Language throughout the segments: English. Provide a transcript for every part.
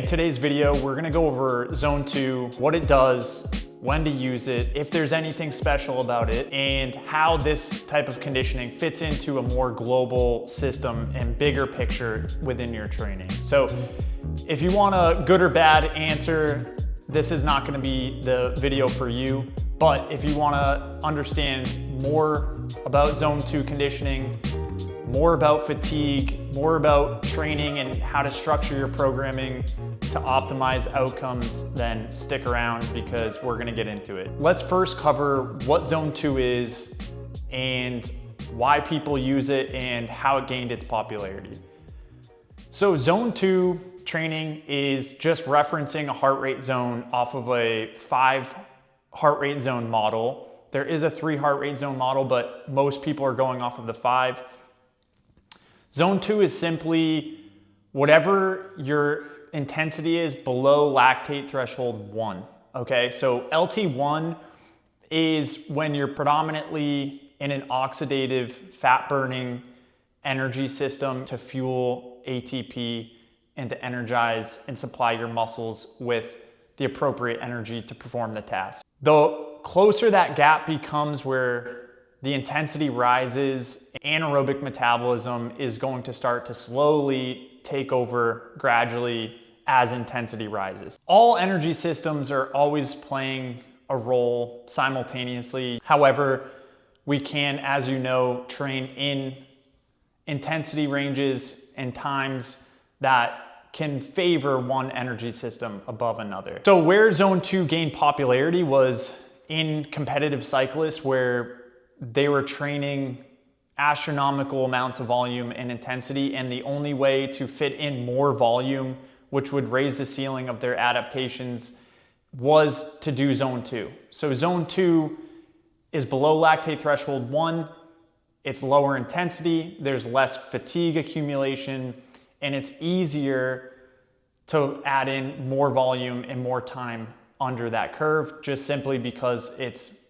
In today's video, we're gonna go over Zone 2, what it does, when to use it, if there's anything special about it, and how this type of conditioning fits into a more global system and bigger picture within your training. So if you want a good or bad answer, this is not gonna be the video for you. But if you wanna understand more about Zone 2 conditioning, more about fatigue, more about training and how to structure your programming to optimize outcomes, then stick around because we're gonna get into it. Let's first cover what Zone 2 is and why people use it and how it gained its popularity. So Zone 2 training is just referencing a heart rate zone off of a 5 heart rate zone model. There is a 3 heart rate zone model, but most people are going off of the 5. Zone 2 is simply whatever your intensity is below lactate threshold 1, okay? So LT1 is when you're predominantly in an oxidative fat burning energy system to fuel ATP and to energize and supply your muscles with the appropriate energy to perform the task. The closer that gap becomes where the intensity rises, anaerobic metabolism is going to start to slowly take over gradually as intensity rises. All energy systems are always playing a role simultaneously. However, we can, as you know, train in intensity ranges and times that can favor one energy system above another. So where Zone 2 gained popularity was in competitive cyclists where they were training astronomical amounts of volume and intensity, and the only way to fit in more volume, which would raise the ceiling of their adaptations, was to do Zone 2. So Zone 2 is below lactate threshold 1, it's lower intensity, there's less fatigue accumulation, and it's easier to add in more volume and more time under that curve, just simply because it's,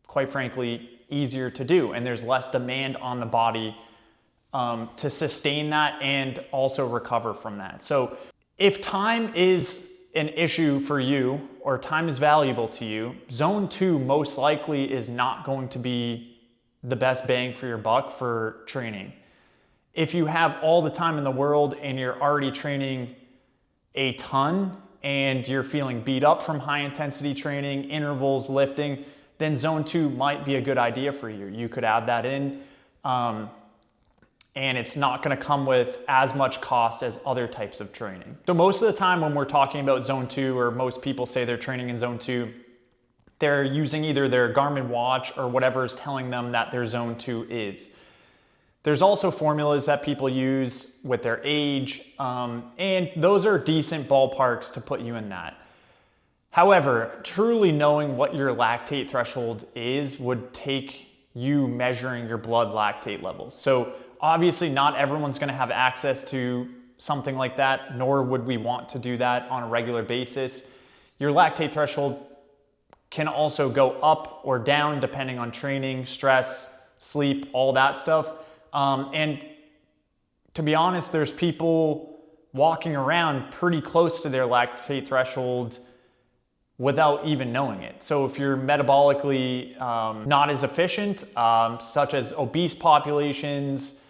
quite frankly, easier to do, and there's less demand on the body to sustain that and also recover from that. So if time is an issue for you or time is valuable to you, Zone 2 most likely is not going to be the best bang for your buck for training. If you have all the time in the world and you're already training a ton and you're feeling beat up from high intensity training, intervals, lifting, then Zone 2 might be a good idea for you. You could add that in, and it's not gonna come with as much cost as other types of training. So most of the time when we're talking about Zone 2, or most people say they're training in Zone 2, they're using either their Garmin watch or whatever is telling them that their Zone 2 is. There's also formulas that people use with their age, and those are decent ballparks to put you in that. However, truly knowing what your lactate threshold is would take you measuring your blood lactate levels. So obviously not everyone's gonna have access to something like that, nor would we want to do that on a regular basis. Your lactate threshold can also go up or down depending on training, stress, sleep, all that stuff. And to be honest, there's people walking around pretty close to their lactate threshold without even knowing it. So if you're metabolically not as efficient, such as obese populations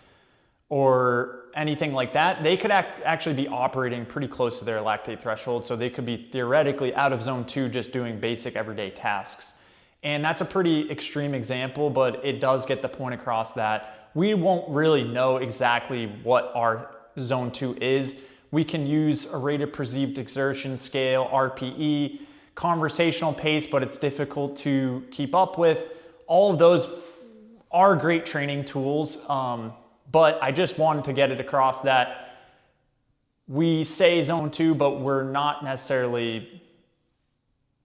or anything like that, they could actually be operating pretty close to their lactate threshold. So they could be theoretically out of Zone 2 just doing basic everyday tasks. And that's a pretty extreme example, but it does get the point across that we won't really know exactly what our Zone 2 is. We can use a rate of perceived exertion scale, RPE, conversational pace, but it's difficult to keep up with. All of those are great training tools, but I just wanted to get it across that we say Zone 2, but we're not necessarily,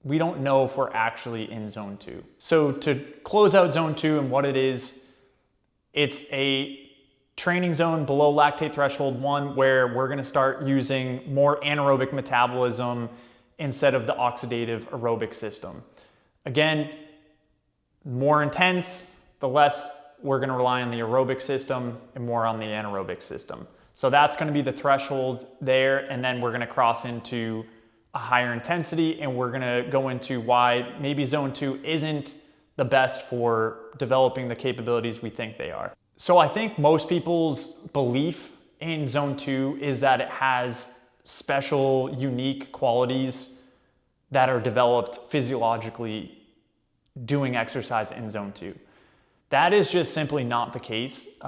we don't know if we're actually in Zone 2. So to close out Zone 2 and what it is, it's a training zone below lactate threshold 1 where we're gonna start using more anaerobic metabolism instead of the oxidative aerobic system. Again, more intense, the less we're gonna rely on the aerobic system and more on the anaerobic system. So that's going to be the threshold there. And then we're going to cross into a higher intensity, and we're going to go into why maybe zone 2 isn't the best for developing the capabilities we think they are. So I think most people's belief in zone 2 is that it has special, unique qualities that are developed physiologically doing exercise in zone 2. That is just simply not the case.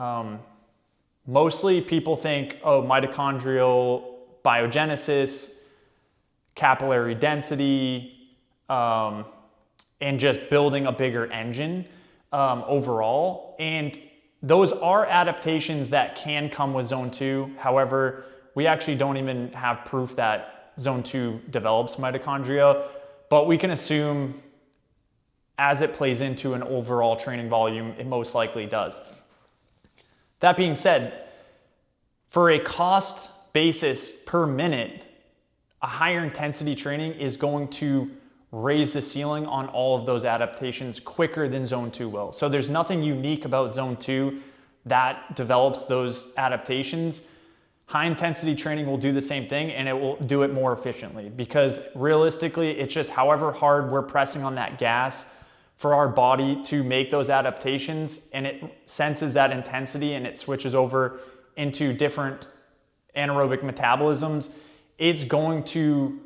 Mostly people think, oh, mitochondrial biogenesis, capillary density, and just building a bigger engine overall. And those are adaptations that can come with zone 2. However, we actually don't even have proof that zone 2 develops mitochondria, but we can assume as it plays into an overall training volume, it most likely does. That being said, for a cost basis per minute, a higher intensity training is going to raise the ceiling on all of those adaptations quicker than zone 2 will. So there's nothing unique about zone 2 that develops those adaptations. High intensity training will do the same thing, and it will do it more efficiently, because realistically, it's just however hard we're pressing on that gas for our body to make those adaptations, and it senses that intensity and it switches over into different anaerobic metabolisms, it's going to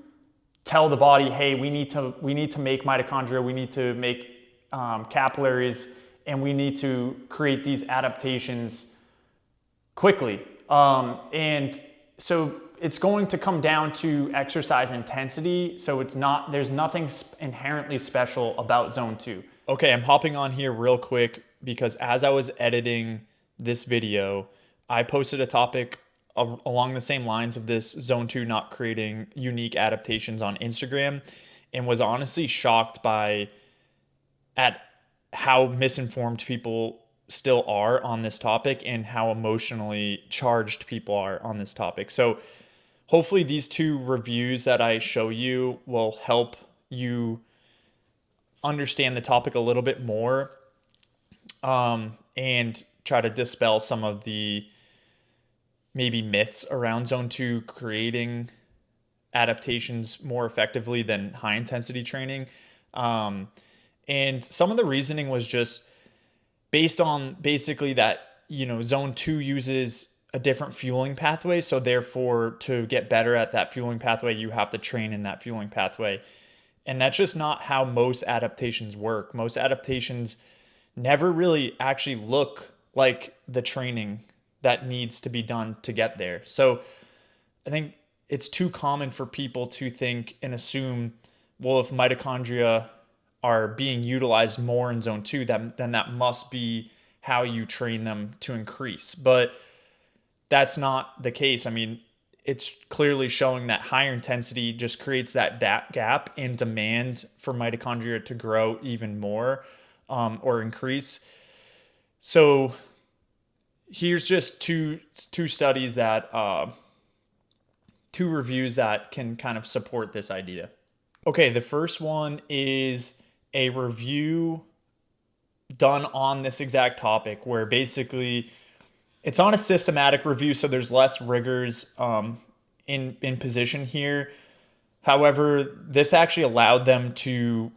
tell the body, hey, we need to make mitochondria, we need to make capillaries, and we need to create these adaptations quickly. And so it's going to come down to exercise intensity. So there's nothing inherently special about zone 2. Okay, I'm hopping on here real quick because as I was editing this video, I posted a topic along the same lines of this zone 2 not creating unique adaptations on Instagram, and was honestly shocked at how misinformed people still are on this topic and how emotionally charged people are on this topic. So hopefully these 2 reviews that I show you will help you understand the topic a little bit more, and try to dispel some of the maybe myths around zone 2 creating adaptations more effectively than high intensity training. And some of the reasoning was just based on basically that, zone 2 uses a different fueling pathway. So therefore, to get better at that fueling pathway, you have to train in that fueling pathway. And that's just not how most adaptations work. Most adaptations never really actually look like the training that needs to be done to get there. So I think it's too common for people to think and assume, well, if mitochondria are being utilized more in zone 2, then that must be how you train them to increase. But that's not the case. I mean, it's clearly showing that higher intensity just creates that gap in demand for mitochondria to grow even more, or increase. So here's just two studies that, 2 reviews that can kind of support this idea. Okay, the first one is a review done on this exact topic, where basically it's on a systematic review, so there's less rigors in position here. However, this actually allowed them to,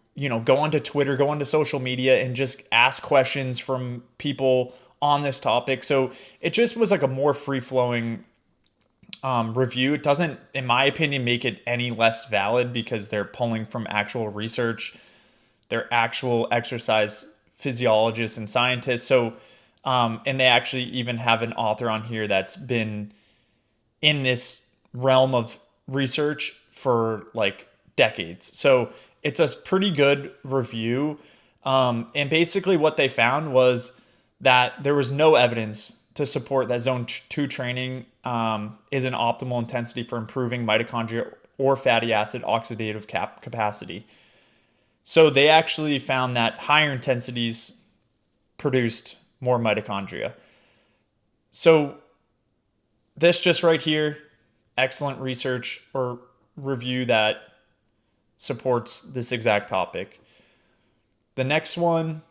go onto Twitter, go onto social media, and just ask questions from people on this topic. So it just was like a more free-flowing review. It doesn't, in my opinion, make it any less valid, because they're pulling from actual research. They're actual exercise physiologists and scientists. So, and they actually even have an author on here that's been in this realm of research for like decades. So it's a pretty good review. And basically what they found was that there was no evidence to support that zone 2 training is an optimal intensity for improving mitochondria or fatty acid oxidative capacity. So they actually found that higher intensities produced more mitochondria. So this just right here, excellent research or review that supports this exact topic. The next one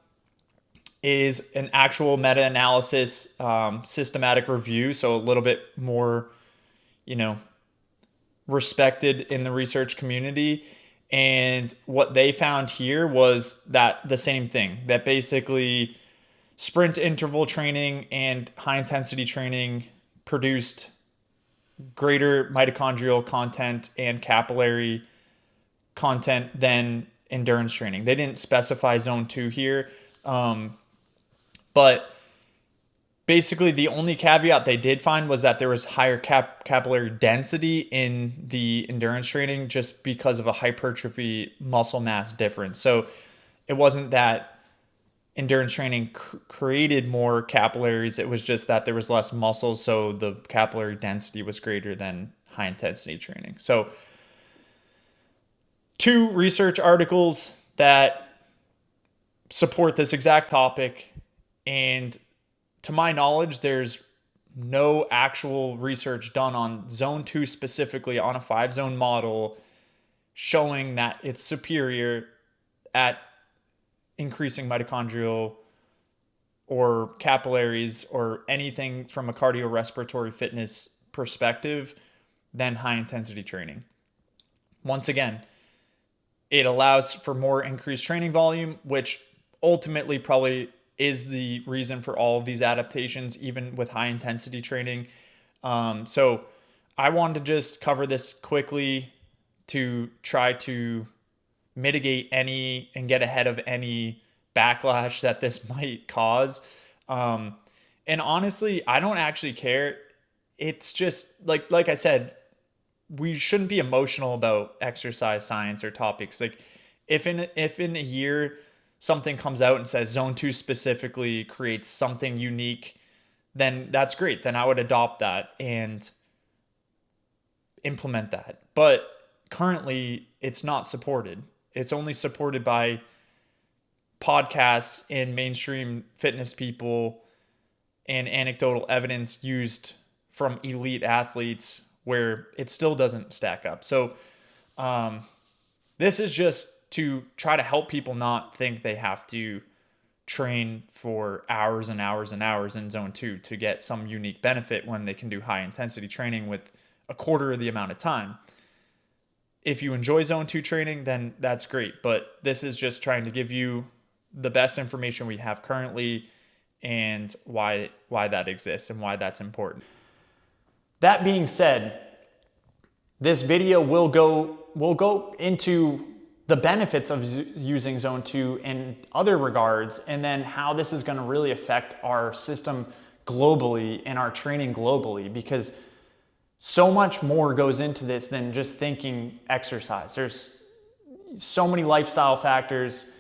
is an actual meta-analysis, systematic review. So a little bit more, respected in the research community. And what they found here was that the same thing, that basically sprint interval training and high intensity training produced greater mitochondrial content and capillary content than endurance training. They didn't specify zone 2 here. But basically the only caveat they did find was that there was higher capillary density in the endurance training just because of a hypertrophy muscle mass difference. So it wasn't that endurance training created more capillaries. It was just that there was less muscle, so the capillary density was greater than high intensity training. So 2 research articles that support this exact topic, and to my knowledge, there's no actual research done on zone 2 specifically on a 5-zone model showing that it's superior at increasing mitochondrial or capillaries or anything from a cardiorespiratory fitness perspective than high intensity training. Once again, it allows for more increased training volume, which ultimately probably is the reason for all of these adaptations, even with high intensity training. So I wanted to just cover this quickly to try to mitigate any and get ahead of any backlash that this might cause. And honestly, I don't actually care. It's just like I said, we shouldn't be emotional about exercise science or topics. Like if in a year something comes out and says zone 2 specifically creates something unique, then that's great. Then I would adopt that and implement that. But currently it's not supported. It's only supported by podcasts and mainstream fitness people and anecdotal evidence used from elite athletes where it still doesn't stack up. So this is just to try to help people not think they have to train for hours and hours and hours in zone 2 to get some unique benefit when they can do high intensity training with a quarter of the amount of time. If you enjoy zone 2 training, then that's great. But this is just trying to give you the best information we have currently and why that exists and why that's important. That being said, this video will go into the benefits of using zone 2 in other regards, and then how this is going to really affect our system globally and our training globally, because so much more goes into this than just thinking exercise. There's so many lifestyle factors,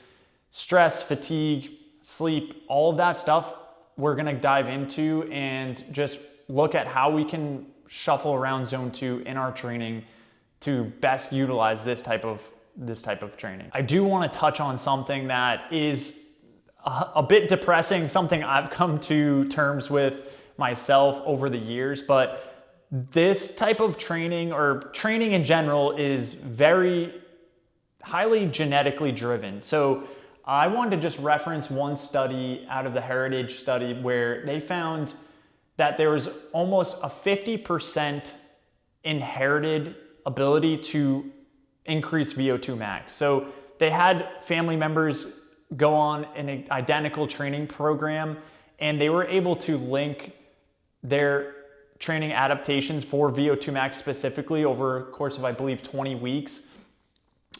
stress, fatigue, sleep, all of that stuff we're going to dive into and just look at how we can shuffle around zone 2 in our training to best utilize this type of training. I do want to touch on something that is a bit depressing, something I've come to terms with myself over the years, but this type of training, or training in general, is very highly genetically driven. So I wanted to just reference one study out of the Heritage study where they found that there was almost a 50% inherited ability to increase VO2 max. So they had family members go on an identical training program, and they were able to link their training adaptations for VO2 max specifically over a course of, I believe, 20 weeks,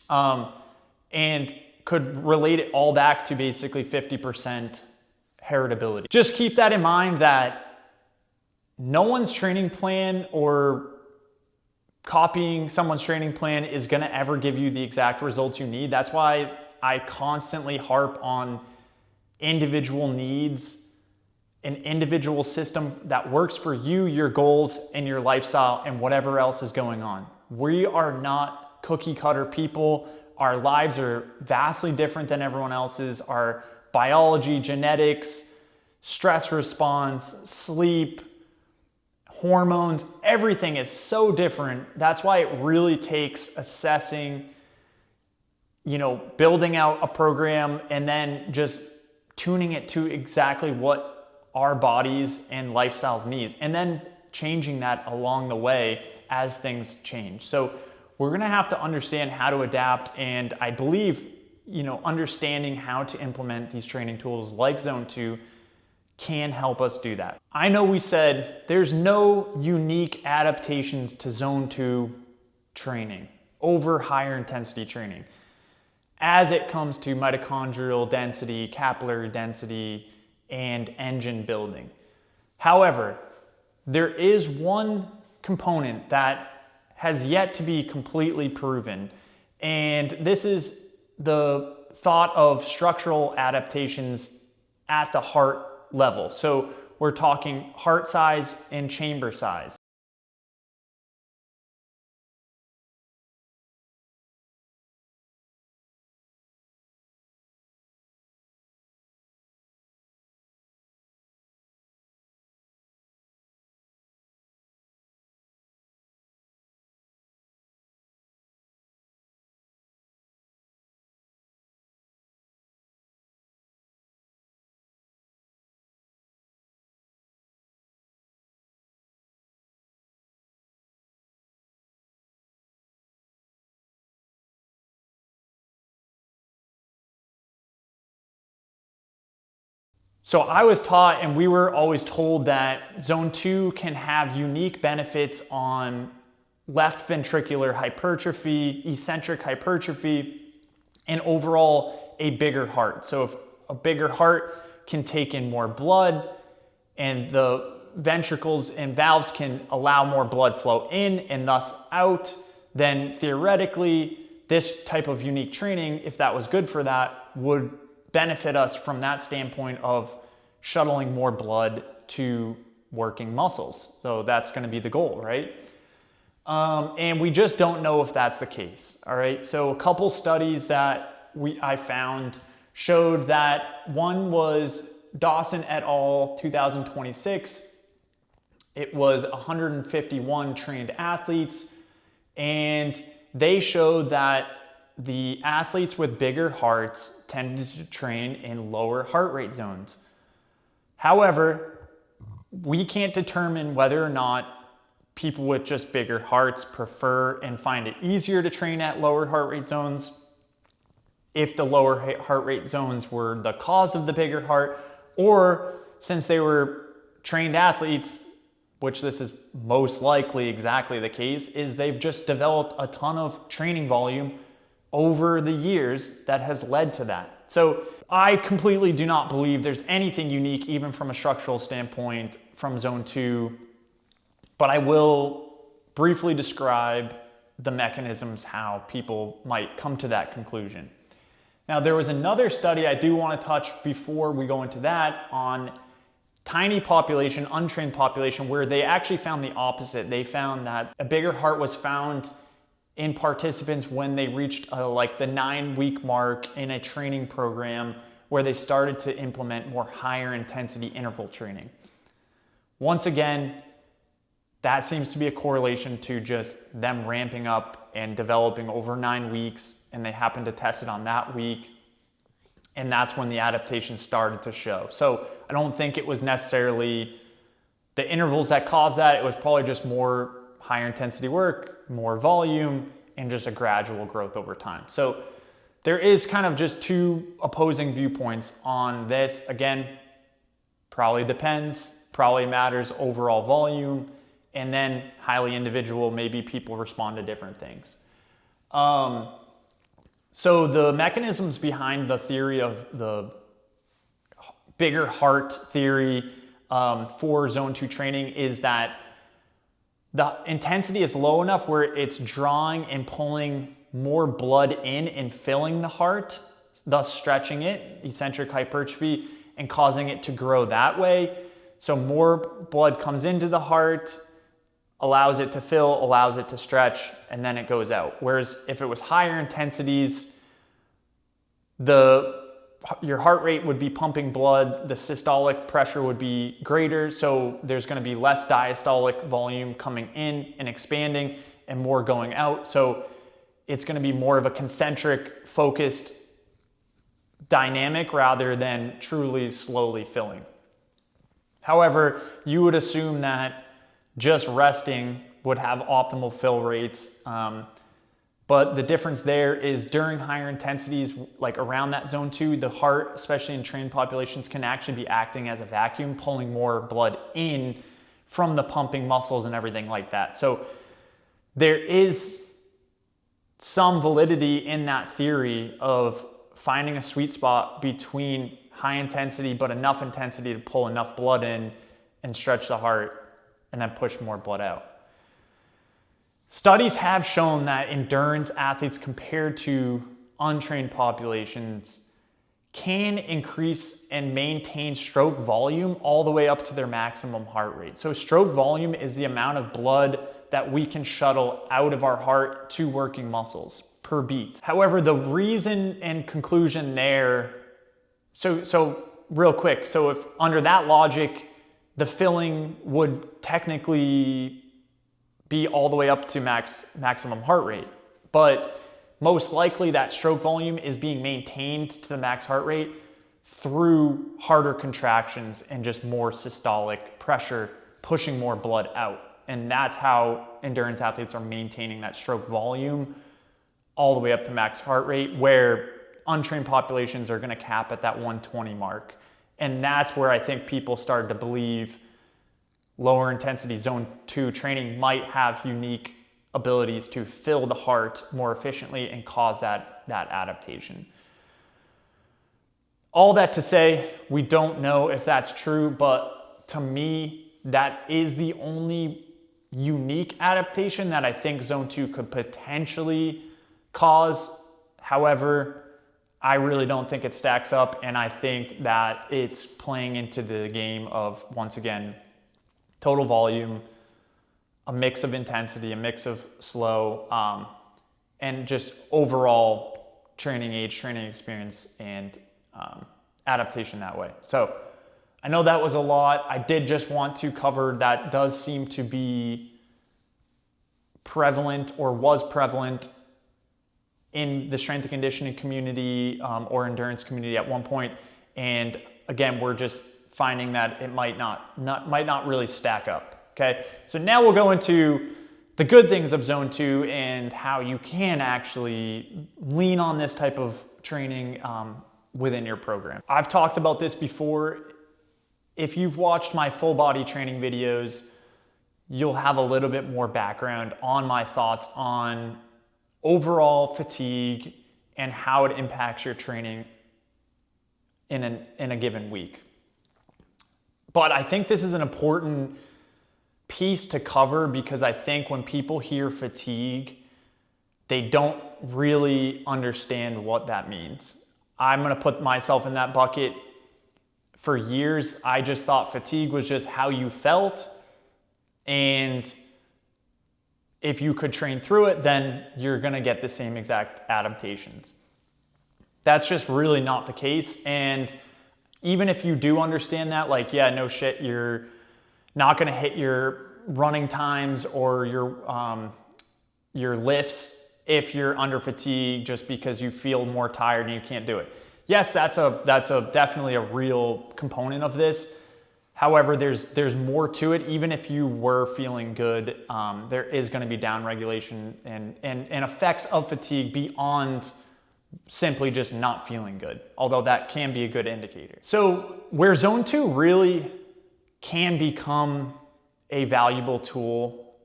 and could relate it all back to basically 50% heritability. Just keep that in mind, that no one's training plan or copying someone's training plan is going to ever give you the exact results you need. That's why I constantly harp on individual needs, an individual system that works for you, your goals, and your lifestyle, and whatever else is going on. We are not cookie cutter people. Our lives are vastly different than everyone else's. Our biology, genetics, stress response, sleep, hormones, everything is so different. That's why it really takes assessing, building out a program, and then just tuning it to exactly what our bodies and lifestyles needs, and then changing that along the way as things change. So we're gonna have to understand how to adapt, and I believe, understanding how to implement these training tools like Zone 2 can help us do that. I know we said there's no unique adaptations to Zone 2 training over higher intensity training as it comes to mitochondrial density, capillary density, and engine building. However, there is one component that has yet to be completely proven, and this is the thought of structural adaptations at the heart level. So we're talking heart size and chamber size. So I was taught, and we were always told, that Zone 2 can have unique benefits on left ventricular hypertrophy, eccentric hypertrophy, and overall a bigger heart. So if a bigger heart can take in more blood, and the ventricles and valves can allow more blood flow in and thus out, then theoretically this type of unique training, if that was good for that, would benefit us from that standpoint of shuttling more blood to working muscles. So that's going to be the goal, right? And we just don't know if that's the case. All right. So a couple studies that I found showed that one was Dawson et al. 2026. It was 151 trained athletes, and they showed that the athletes with bigger hearts tended to train in lower heart rate zones. However, we can't determine whether or not people with just bigger hearts prefer and find it easier to train at lower heart rate zones, if the lower heart rate zones were the cause of the bigger heart, or since they were trained athletes, which this is most likely exactly the case, is they've just developed a ton of training volume over the years that has led to that. So I completely do not believe there's anything unique, even from a structural standpoint, from Zone 2, but I will briefly describe the mechanisms how people might come to that conclusion. Now, there was another study I do want to touch before we go into that on tiny population, untrained population, where they actually found the opposite. They found that a bigger heart was found in participants when they reached like the 9-week mark in a training program where they started to implement more higher intensity interval training. Once again, that seems to be a correlation to just them ramping up and developing over 9 weeks, and they happened to test it on that week, and that's when the adaptation started to show. So I don't think it was necessarily the intervals that caused that. It was probably just more higher intensity work, more volume, and just a gradual growth over time. So there is kind of just two opposing viewpoints on this. Again, probably depends, probably matters overall volume, and then highly individual, maybe people respond to different things. So the mechanisms behind the theory of the bigger heart theory for Zone 2 training is that the intensity is low enough where it's drawing and pulling more blood in and filling the heart, thus stretching it, eccentric hypertrophy, and causing it to grow that way. So more blood comes into the heart, allows it to fill, allows it to stretch, and then it goes out. Whereas if it was higher intensities, your heart rate would be pumping blood, the systolic pressure would be greater, so there's going to be less diastolic volume coming in and expanding and more going out. So it's going to be more of a concentric focused dynamic rather than truly slowly filling. However, you would assume that just resting would have optimal fill rates. But the difference there is during higher intensities, like around that zone 2, the heart, especially in trained populations, can actually be acting as a vacuum, pulling more blood in from the pumping muscles and everything like that. So there is some validity in that theory of finding a sweet spot between high intensity but enough intensity to pull enough blood in and stretch the heart and then push more blood out. Studies have shown that endurance athletes compared to untrained populations can increase and maintain stroke volume all the way up to their maximum heart rate. So stroke volume is the amount of blood that we can shuttle out of our heart to working muscles per beat. However, the reason and conclusion there, so real quick, so if under that logic, the filling would technically be all the way up to maximum heart rate. But most likely that stroke volume is being maintained to the max heart rate through harder contractions and just more systolic pressure, pushing more blood out. And that's how endurance athletes are maintaining that stroke volume all the way up to max heart rate, where untrained populations are gonna cap at that 120 mark. And that's where I think people started to believe lower intensity zone 2 training might have unique abilities to fill the heart more efficiently and cause that adaptation. All that to say, we don't know if that's true, but to me, that is the only unique adaptation that I think zone 2 could potentially cause. However, I really don't think it stacks up, and I think that it's playing into the game of, once again, total volume, a mix of intensity, a mix of slow, and just overall training age, training experience, and adaptation that way. So I know that was a lot. I did just want to cover that does seem to be prevalent or was prevalent in the strength and conditioning community or endurance community at one point. And again, we're just finding that it might not really stack up, okay? So now we'll go into the good things of zone 2 and how you can actually lean on this type of training within your program. I've talked about this before. If you've watched my full body training videos, you'll have a little bit more background on my thoughts on overall fatigue and how it impacts your training in a given week. But I think this is an important piece to cover because I think when people hear fatigue, they don't really understand what that means. I'm gonna put myself in that bucket. For years, I just thought fatigue was just how you felt, and if you could train through it, then you're gonna get the same exact adaptations. That's just really not the case. And even if you do understand that, like, yeah, no shit, you're not gonna hit your running times or your lifts if you're under fatigue just because you feel more tired and you can't do it. Yes, that's definitely a real component of this. However, there's more to it. Even if you were feeling good, there is going to be downregulation and effects of fatigue beyond simply just not feeling good, although that can be a good indicator. So where zone 2 really can become a valuable tool,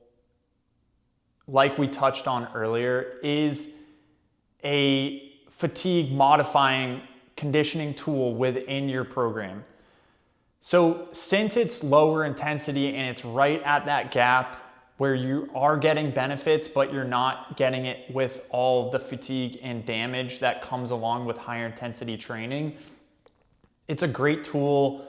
like we touched on earlier, is a fatigue modifying conditioning tool within your program. So since it's lower intensity and it's right at that gap where you are getting benefits, but you're not getting it with all the fatigue and damage that comes along with higher intensity training, it's a great tool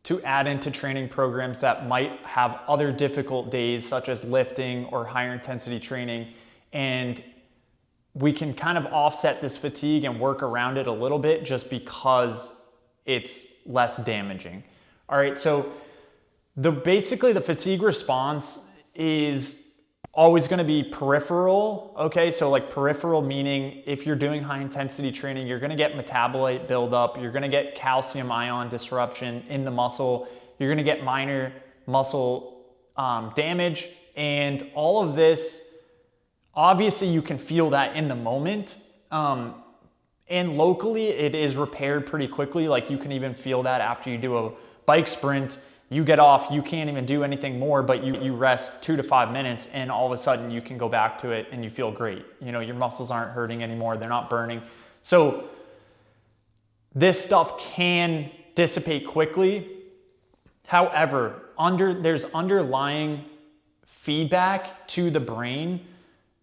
to add into training programs that might have other difficult days, such as lifting or higher intensity training. And we can kind of offset this fatigue and work around it a little bit just because it's less damaging. All right, so basically the fatigue response is always going to be peripheral. Okay, so like peripheral meaning if you're doing high intensity training, you're going to get metabolite buildup, you're going to get calcium ion disruption in the muscle, you're going to get minor muscle damage, and all of this, obviously you can feel that in the moment. And locally it is repaired pretty quickly. Like you can even feel that after you do a bike sprint. You get off, you can't even do anything more, but you rest 2 to 5 minutes and all of a sudden you can go back to it and you feel great. You know, your muscles aren't hurting anymore, they're not burning. So this stuff can dissipate quickly. However, there's underlying feedback to the brain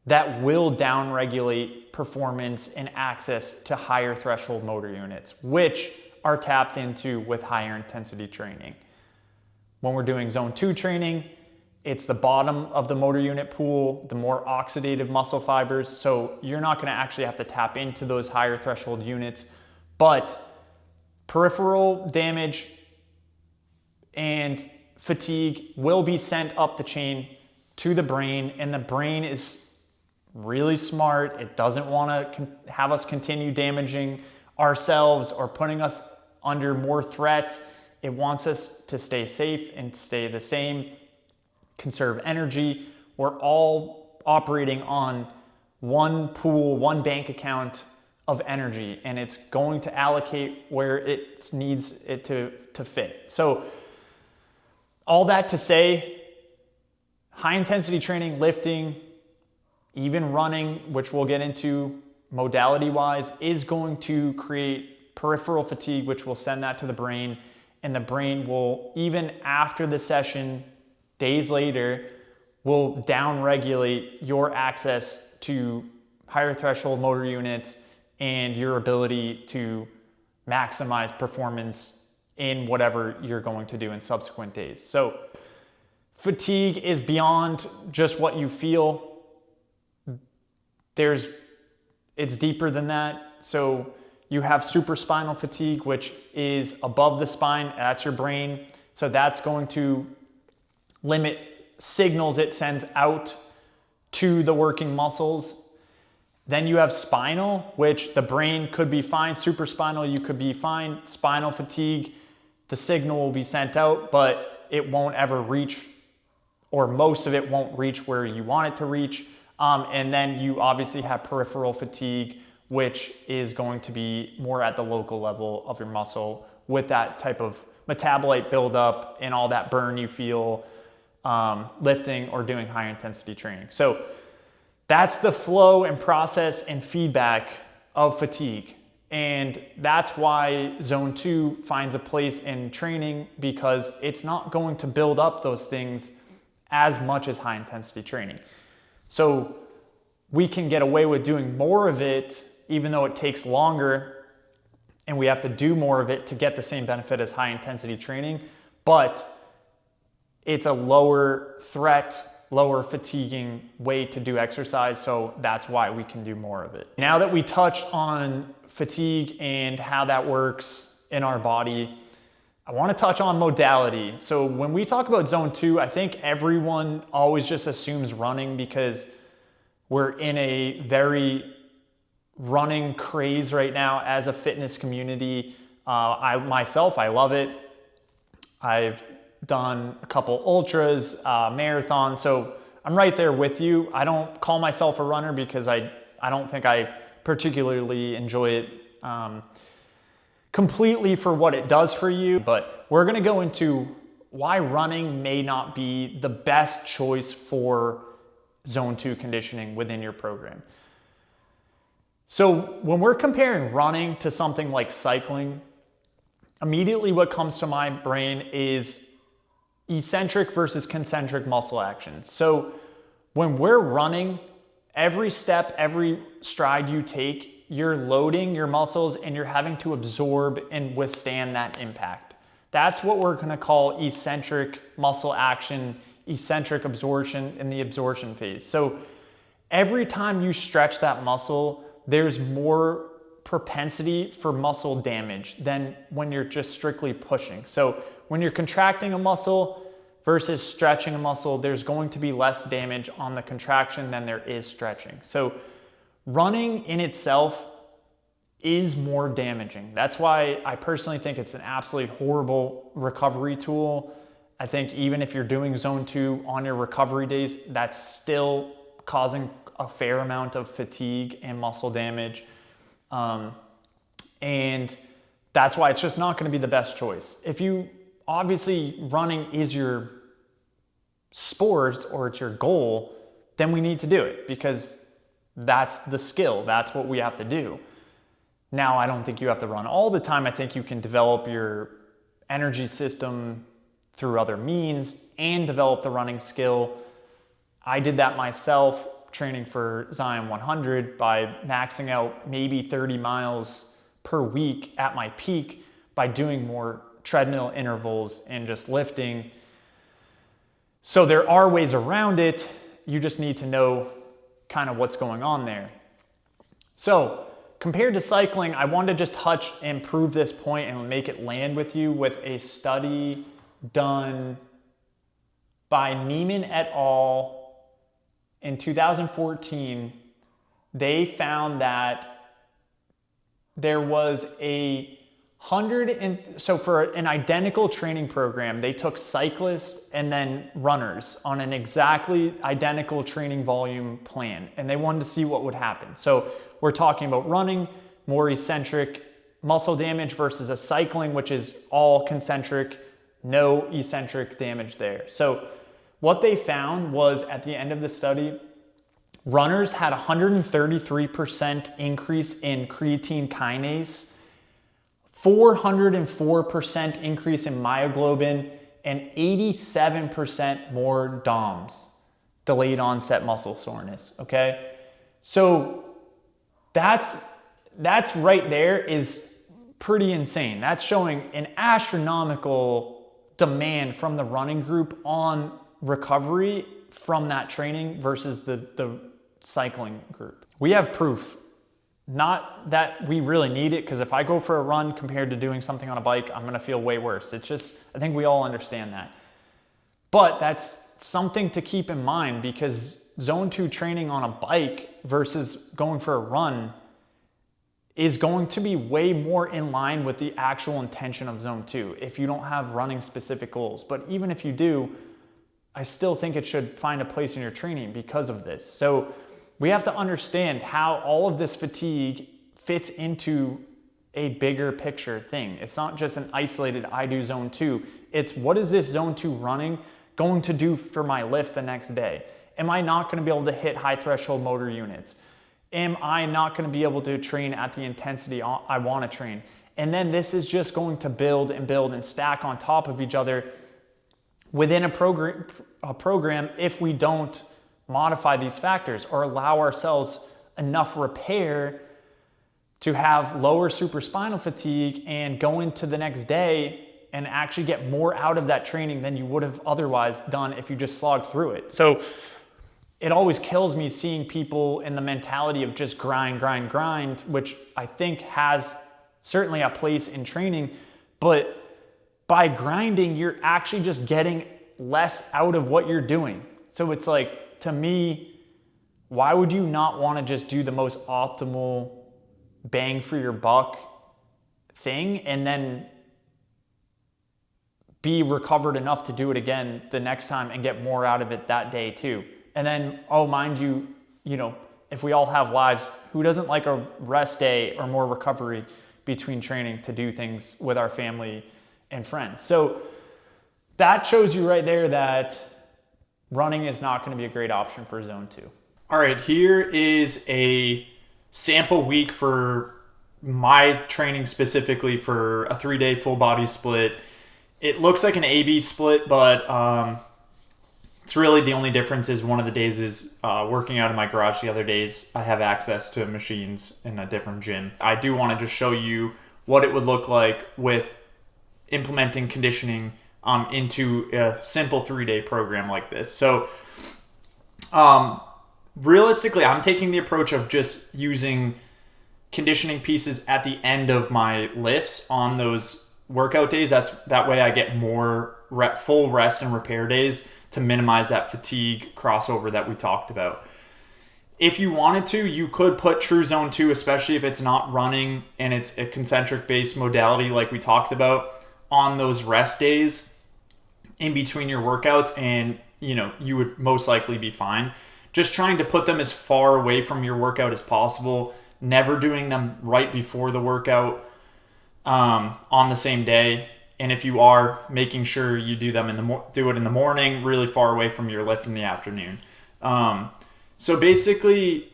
that will downregulate performance and access to higher threshold motor units, which are tapped into with higher intensity training. When we're doing zone 2 training, it's the bottom of the motor unit pool, the more oxidative muscle fibers. So you're not going to actually have to tap into those higher threshold units, but peripheral damage and fatigue will be sent up the chain to the brain, and the brain is really smart. It doesn't want to have us continue damaging ourselves or putting us under more threat. It wants us to stay safe and stay the same, conserve energy. We're all operating on one pool, one bank account of energy, and it's going to allocate where it needs it to fit. So all that to say, high intensity training, lifting, even running, which we'll get into modality wise, is going to create peripheral fatigue, which will send that to the brain. And the brain will, even after the session, days later, will downregulate your access to higher threshold motor units and your ability to maximize performance in whatever you're going to do in subsequent days. So fatigue is beyond just what you feel. It's deeper than that. So you have supraspinal fatigue, which is above the spine. That's your brain. So that's going to limit signals it sends out to the working muscles. Then you have spinal, which the brain could be fine. Supraspinal, you could be fine. Spinal fatigue, the signal will be sent out, but it won't ever reach, or most of it won't reach where you want it to reach. And then you obviously have peripheral fatigue, which is going to be more at the local level of your muscle with that type of metabolite buildup and all that burn you feel lifting or doing high intensity training. So that's the flow and process and feedback of fatigue. And that's why zone 2 finds a place in training, because it's not going to build up those things as much as high intensity training. So we can get away with doing more of it, even though it takes longer and we have to do more of it to get the same benefit as high intensity training, but it's a lower threat, lower fatiguing way to do exercise. So that's why we can do more of it. Now that we touched on fatigue and how that works in our body, I want to touch on modality. So when we talk about zone 2, I think everyone always just assumes running because we're in a very running craze right now as a fitness community. I love it. I've done a couple ultras, marathon, so I'm right there with you. I don't call myself a runner because I don't think I particularly enjoy it completely for what it does for you, but we're gonna go into why running may not be the best choice for zone 2 conditioning within your program. So when we're comparing running to something like cycling, immediately what comes to my brain is eccentric versus concentric muscle actions. So when we're running, every step, every stride you take, you're loading your muscles and you're having to absorb and withstand that impact. That's what we're gonna call eccentric muscle action, eccentric absorption in the absorption phase. So every time you stretch that muscle, there's more propensity for muscle damage than when you're just strictly pushing. So when you're contracting a muscle, versus stretching a muscle, there's going to be less damage on the contraction than there is stretching. So running in itself is more damaging. That's why I personally think it's an absolutely horrible recovery tool. I think even if you're doing zone 2 on your recovery days, that's still causing a fair amount of fatigue and muscle damage. And that's why it's just not going to be the best choice. If you, obviously running is your sport or it's your goal, then we need to do it because that's the skill. That's what we have to do. Now, I don't think you have to run all the time. I think you can develop your energy system through other means and develop the running skill. I did that myself training for Zion 100 by maxing out maybe 30 miles per week at my peak by doing more treadmill intervals and just lifting. So there are ways around it. You just need to know kind of what's going on there. So compared to cycling, I wanted to just touch and prove this point and make it land with you with a study done by Neiman et al. In 2014. They found that there was so for an identical training program, they took cyclists and then runners on an exactly identical training volume plan, and they wanted to see what would happen. So we're talking about running, more eccentric muscle damage versus a cycling, which is all concentric, no eccentric damage there. So what they found was at the end of the study, runners had 133% increase in creatine kinase, 404% increase in myoglobin, and 87% more DOMS, delayed onset muscle soreness, okay? So that's right there is pretty insane. That's showing an astronomical demand from the running group on recovery from that training versus the cycling group. We have proof. Not that we really need it, because if I go for a run compared to doing something on a bike, I'm gonna feel way worse. It's just, I think we all understand that. But that's something to keep in mind, because zone 2 training on a bike versus going for a run is going to be way more in line with the actual intention of zone 2 if you don't have running specific goals. But even if you do, I still think it should find a place in your training because of this. So we have to understand how all of this fatigue fits into a bigger picture thing. It's not just an isolated, I do zone 2. It's what is this zone 2 running going to do for my lift the next day? Am I not going to be able to hit high threshold motor units? Am I not going to be able to train at the intensity I want to train? And then this is just going to build and stack on top of each other within a program if we don't modify these factors or allow ourselves enough repair to have lower supraspinal fatigue and go into the next day and actually get more out of that training than you would have otherwise done if you just slogged through it. So it always kills me seeing people in the mentality of just grind, which I think has certainly a place in training, but by grinding, you're actually just getting less out of what you're doing. So it's like, to me, why would you not want to just do the most optimal bang for your buck thing and then be recovered enough to do it again the next time and get more out of it that day too? And then, oh, mind you, if we all have lives, who doesn't like a rest day or more recovery between training to do things with our family and friends? So that shows you right there that running is not going to be a great option for zone 2. All right, here is a sample week for my training specifically for a 3-day full body split. It looks like an A-B split, but it's really the only difference is one of the days is working out in my garage. The other days I have access to machines in a different gym. I do want to just show you what it would look like with implementing conditioning into a simple 3-day program like this. So realistically, I'm taking the approach of just using conditioning pieces at the end of my lifts on those workout days. That way I get more full rest and repair days to minimize that fatigue crossover that we talked about. If you wanted to, you could put true zone 2, especially if it's not running and it's a concentric based modality like we talked about, on those rest days in between your workouts, and you would most likely be fine. Just trying to put them as far away from your workout as possible, never doing them right before the workout on the same day. And if you are, making sure you do them do it in the morning, really far away from your lift in the afternoon. So basically,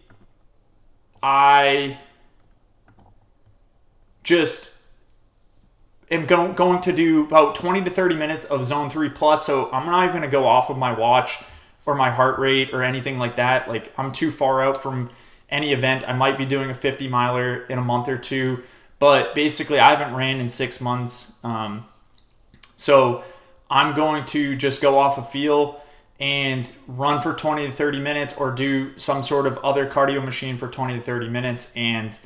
I just am going to do about 20 to 30 minutes of zone 3 plus. So I'm not even going to go off of my watch or my heart rate or anything like that. Like, I'm too far out from any event. I might be doing a 50 miler in a month or two, but basically I haven't ran in 6 months. So I'm going to just go off a feel and run for 20 to 30 minutes, or do some sort of other cardio machine for 20 to 30 minutes and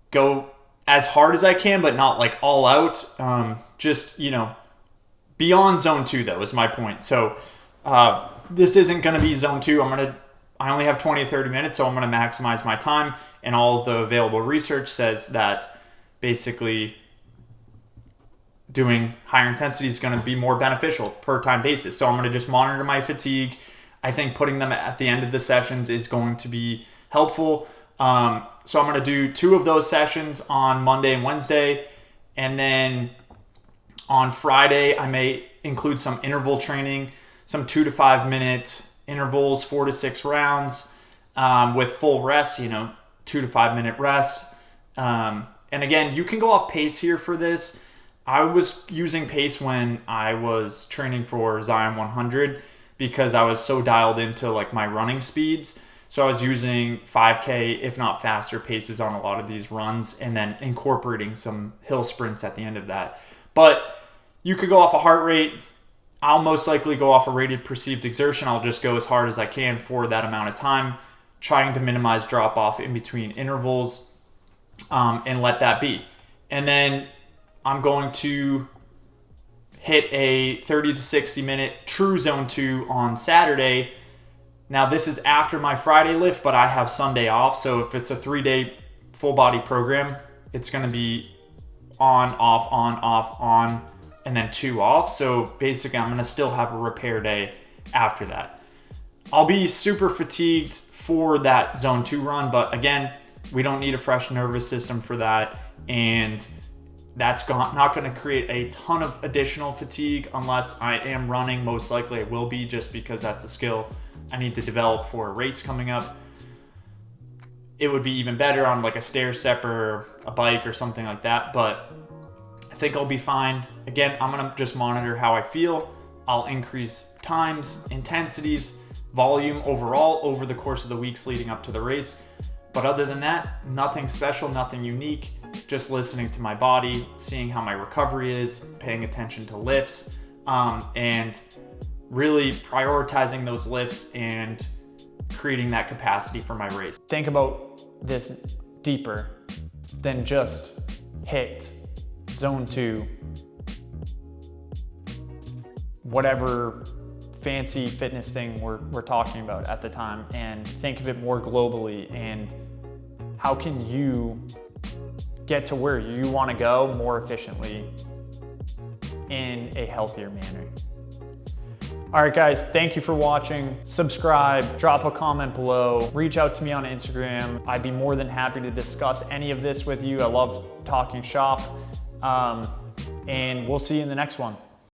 go as hard as I can, but not like all out. Just, beyond zone 2 though is my point. So this isn't going to be zone 2. I only have 20 to 30 minutes, so I'm going to maximize my time. And all of the available research says that basically doing higher intensity is going to be more beneficial per time basis. So I'm going to just monitor my fatigue. I think putting them at the end of the sessions is going to be helpful. So I'm going to do 2 of those sessions on Monday and Wednesday. And then on Friday, I may include some interval training, some 2 to 5 minute intervals, 4 to 6 rounds, with full rest, 2 to 5 minute rest. And again, you can go off pace here for this. I was using pace when I was training for Zion 100 because I was so dialed into like my running speeds. So I was using 5K, if not faster, paces on a lot of these runs, and then incorporating some hill sprints at the end of that. But you could go off a heart rate. I'll most likely go off a rated perceived exertion. I'll just go as hard as I can for that amount of time, trying to minimize drop off in between intervals, and let that be. And then I'm going to hit a 30 to 60 minute true zone 2 on Saturday. Now this is after my Friday lift, but I have Sunday off. So if it's a 3-day full body program, it's going to be on, off, and then 2 off. So basically I'm going to still have a repair day after that. I'll be super fatigued for that zone 2 run, but again, we don't need a fresh nervous system for that. And that's not going to create a ton of additional fatigue unless I am running. Most likely I will be, just because that's a skill I need to develop for a race coming up. It would be even better on like a stair step or a bike or something like that, but I think I'll be fine. Again, I'm going to just monitor how I feel. I'll increase times, intensities, volume overall over the course of the weeks leading up to the race. But other than that, nothing special, nothing unique. Just listening to my body, seeing how my recovery is, paying attention to lifts, and really prioritizing those lifts and creating that capacity for my race. Think about this deeper than just hit zone 2, whatever fancy fitness thing we're talking about at the time, and think of it more globally. And how can you get to where you want to go more efficiently in a healthier manner? All right, guys, thank you for watching. Subscribe, drop a comment below, reach out to me on Instagram. I'd be more than happy to discuss any of this with you. I love talking shop, and we'll see you in the next one.